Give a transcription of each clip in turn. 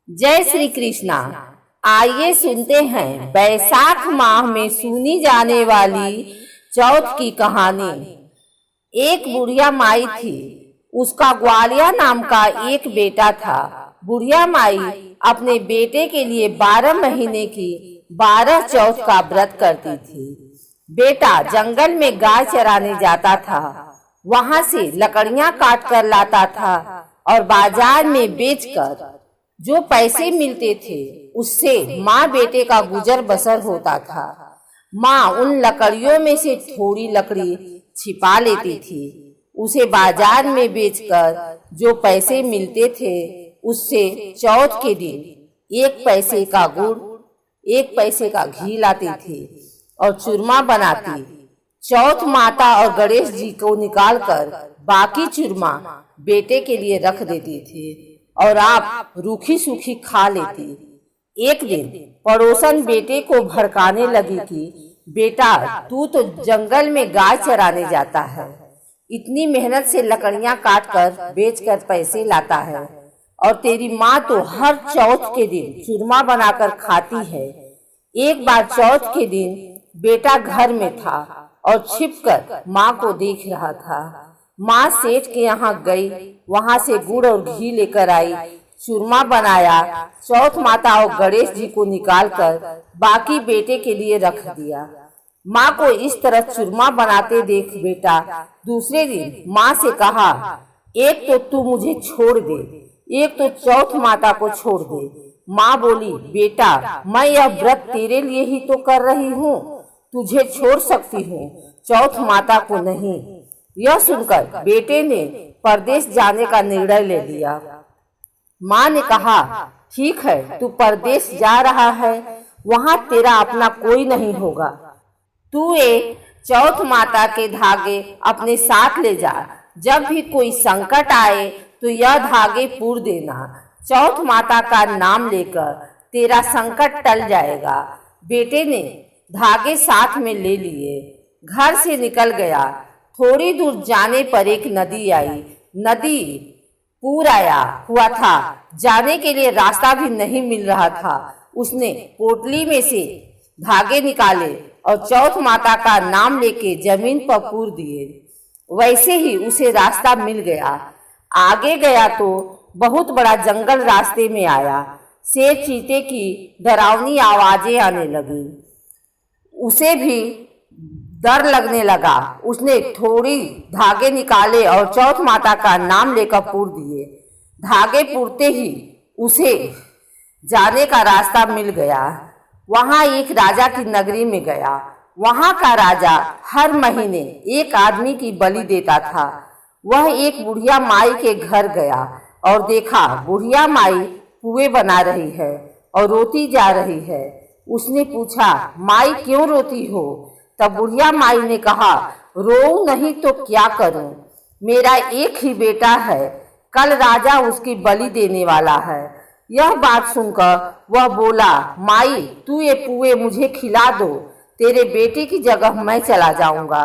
जय श्री कृष्णा। आइए सुनते हैं बैसाख माह में सुनी जाने वाली चौथ की कहानी। एक बुढ़िया माई थी, उसका ग्वालिया नाम का एक बेटा था। बुढ़िया माई अपने बेटे के लिए 12 महीने की 12 चौथ का व्रत करती थी। बेटा जंगल में गाय चराने जाता था, वहां से लकड़ियां काट कर लाता था और बाजार में बेचकर जो पैसे मिलते थे उससे माँ बेटे का गुजर बसर होता था। माँ उन लकड़ियों में से थोड़ी लकड़ी छिपा लेती थी, उसे बाजार में बेचकर जो पैसे मिलते थे उससे चौथ के दिन 1 पैसे का गुड़ 1 पैसे का घी लाती थी और चूरमा बनाती। चौथ माता और गणेश जी को निकालकर बाकी चूरमा बेटे के लिए रख देती थी और आप रूखी सूखी खा लेती। एक दिन पड़ोसन बेटे को भड़काने लगी कि बेटा तू तो जंगल में गाय चराने जाता है, इतनी मेहनत से लकड़ियां काट कर बेच कर पैसे लाता है और तेरी माँ तो हर चौथ के दिन चूरमा बनाकर खाती है। एक बार चौथ के दिन बेटा घर में था और छिपकर माँ को देख रहा था। माँ सेठ के यहाँ गई, वहाँ से गुड़ और घी लेकर आई, चूरमा बनाया, चौथ माता और गणेश जी को निकालकर बाकी बेटे के लिए रख दिया। माँ को इस तरह चूरमा बनाते देख बेटा दूसरे दिन माँ से कहा, एक तो तू मुझे छोड़ दे, एक तो चौथ माता को छोड़ दे। माँ बोली, बेटा मैं यह व्रत तेरे लिए ही तो कर रही हूँ, तुझे छोड़ सकती हूँ, चौथ माता को नहीं। यह सुनकर बेटे ने परदेश जाने का निर्णय ले लिया। माँ ने कहा, ठीक है तू परदेश जा रहा है, वहाँ तेरा अपना कोई नहीं होगा, तू एक चौथ माता के धागे अपने साथ ले जा, जब भी कोई संकट आए तो यह धागे पूर देना, चौथ माता का नाम लेकर तेरा संकट टल जाएगा। बेटे ने धागे साथ में ले लिए, घर से निकल गया। थोड़ी दूर जाने पर एक नदी आई। नदी पूर आया हुआ था, जाने के लिए रास्ता भी नहीं मिल रहा था। उसने पोटली में से धागे निकाले और चौथ माता का नाम लेके जमीन पर पूर दिए। वैसे ही उसे रास्ता मिल गया। आगे गया तो बहुत बड़ा जंगल रास्ते में आया। शेर चीते की डरावनी आवाजें आने लगी, उसे भी डर लगने लगा। उसने थोड़ी धागे निकाले और चौथ माता का नाम लेकर पूर दिए। धागे पूरते ही उसे जाने का रास्ता मिल गया। वहां एक राजा की नगरी में गया। वहां का राजा हर महीने एक आदमी की बलि देता था। वह एक बुढ़िया माई के घर गया और देखा बुढ़िया माई पुए बना रही है और रोती जा रही है। उसने पूछा, माई क्यों रोती हो? तब बुढ़िया माई ने कहा, रो नहीं तो क्या करूं, मेरा एक ही बेटा है, कल राजा उसकी बलि देने वाला है। यह बात सुनकर वह बोला, माई तू ये पुए मुझे खिला दो, तेरे बेटे की जगह मैं चला जाऊंगा।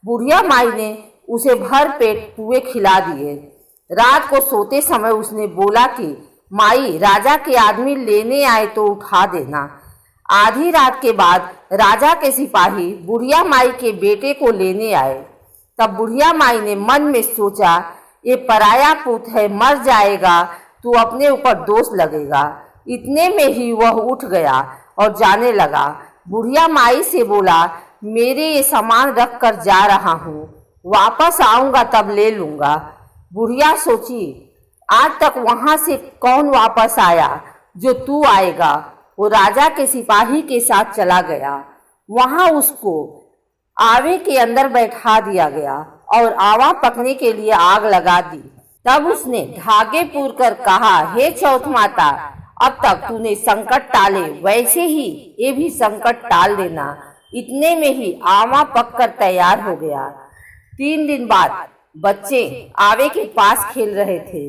बुढ़िया माई ने उसे भर पेट पुए खिला दिए। रात को सोते समय उसने बोला कि माई राजा के आदमी लेने आए तो उठा देना। आधी रात के बाद राजा के सिपाही बुढ़िया माई के बेटे को लेने आए। तब बुढ़िया माई ने मन में सोचा, ये पराया पुत है, मर जाएगा तो अपने ऊपर दोष लगेगा। इतने में ही वह उठ गया और जाने लगा। बुढ़िया माई से बोला, मेरे ये सामान रख कर जा रहा हूँ, वापस आऊंगा तब ले लूंगा। बुढ़िया सोची, आज तक वहां से कौन वापस आया जो तू आएगा। वो राजा के सिपाही के साथ चला गया। वहां उसको आवे के अंदर बैठा दिया गया और आवा पकने के लिए आग लगा दी। तब उसने धागे पूर कर कहा, हे चौथ माता, अब तक तूने संकट टाले, वैसे ही ये भी संकट टाल देना। इतने में ही आवा पककर तैयार हो गया। 3 दिन बाद बच्चे आवे के पास खेल रहे थे।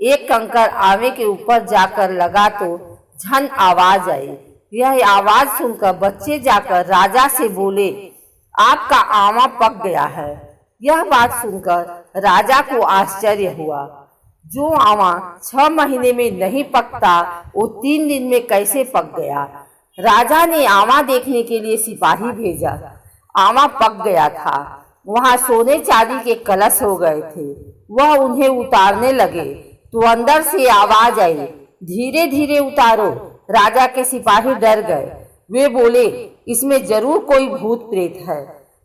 एक कंकर आवे के ऊपर जाकर लगा तो झन आवाज आई। यह आवाज सुनकर बच्चे जाकर राजा से बोले, आपका आवा पक गया है। यह बात सुनकर राजा को आश्चर्य हुआ। जो आवा 6 महीने में नहीं पकता वो 3 दिन में कैसे पक गया। राजा ने आवा देखने के लिए सिपाही भेजा। आवा पक गया था। वहां सोने चांदी के कलश हो गए थे। वह उन्हें उतारने लगे तो अंदर से आवाज आई, धीरे धीरे उतारो। राजा के सिपाही डर गए। वे बोले, इसमें जरूर कोई भूत प्रेत है।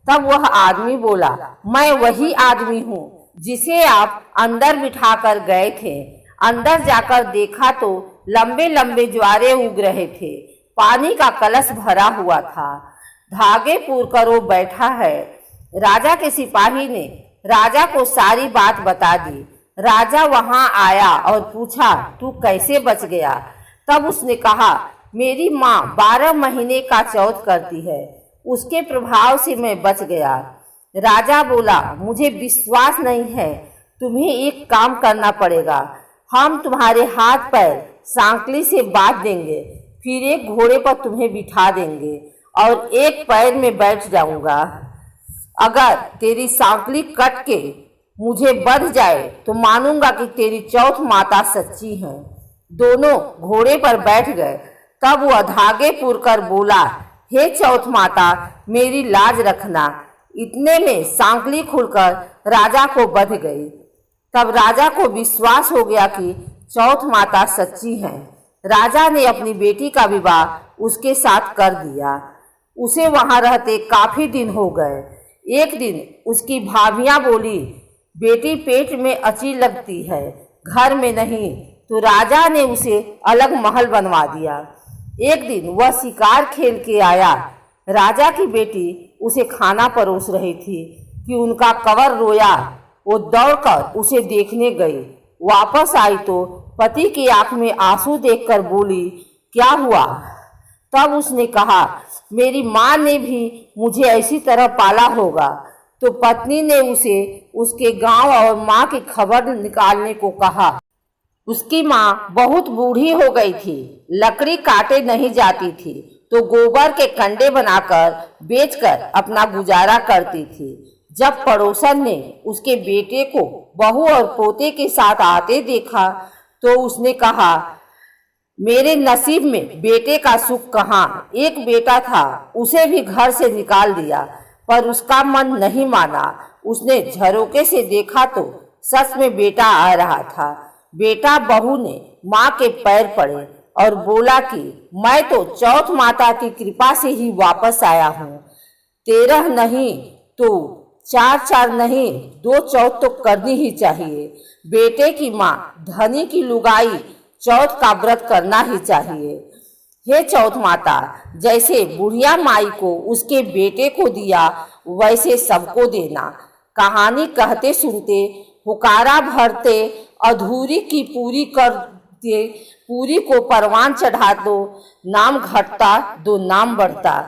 तब वह आदमी बोला, मैं वही आदमी हूँ जिसे आप अंदर बिठा कर गए थे। अंदर जाकर देखा तो लंबे लंबे ज्वारे उग रहे थे। पानी का कलश भरा हुआ था। धागे पूर कर वो बैठा है। राजा के सिपाही ने राजा को सारी बात बता दी। राजा वहां आया और पूछा, तू कैसे बच गया? तब उसने कहा, मेरी माँ 12 महीने का चौथ करती है, उसके प्रभाव से मैं बच गया। राजा बोला, मुझे विश्वास नहीं है, तुम्हें एक काम करना पड़ेगा। हम तुम्हारे हाथ पैर सांकली से बांध देंगे, फिर एक घोड़े पर तुम्हें बिठा देंगे और एक पैर में बैठ जाऊंगा। अगर तेरी सांकली कट के मुझे बंध जाए तो मानूंगा कि तेरी चौथ माता सच्ची है। दोनों घोड़े पर बैठ गए। तब वह धागे पुरकर बोला, हे चौथ माता, मेरी लाज रखना। इतने में सांकली खुलकर राजा को बंध गई। तब राजा को विश्वास हो गया कि चौथ माता सच्ची है। राजा ने अपनी बेटी का विवाह उसके साथ कर दिया। उसे वहां रहते काफी दिन हो गए। एक दिन उसकी भाभियां बोली, बेटी पेट में अची लगती है, घर में नहीं। तो राजा ने उसे अलग महल बनवा दिया। एक दिन वह शिकार खेल के आया। राजा की बेटी उसे खाना परोस रही थी कि उनका कंवर रोया। वो दौड़कर उसे देखने गई। वापस आई तो पति की आंख में आंसू देखकर बोली, क्या हुआ? तब उसने कहा, मेरी माँ ने भी मुझे ऐसी तरह पाला होगा। तो पत्नी ने उसे उसके गांव और माँ की खबर निकालने को कहा। उसकी माँ बहुत बूढ़ी हो गई थी, लकड़ी काटे नहीं जाती थी, तो गोबर के कंडे बनाकर बेचकर अपना गुजारा करती थी। जब पड़ोसन ने उसके बेटे को बहू और पोते के साथ आते देखा तो उसने कहा, मेरे नसीब में बेटे का सुख कहाँ। एक बेटा था, उसे भी घर से निकाल दिया, पर उसका मन नहीं माना। उसने झरोके से देखा तो सच में बेटा आ रहा था। बेटा बहू ने माँ के पैर पड़े और बोला कि मैं तो चौथ माता की कृपा से ही वापस आया हूँ। 13 नहीं तो 4 नहीं, 2 चौथ तो करनी ही चाहिए। बेटे की माँ धनी की लुगाई चौथ का व्रत करना ही चाहिए। हे चौथ माता, जैसे बुढ़िया माई को उसके बेटे को दिया वैसे सबको देना। कहानी कहते सुनते, पुकारा भरते, अधूरी की पूरी कर दे, पूरी को परवान चढ़ा दो। नाम घटता दो नाम बढ़ता।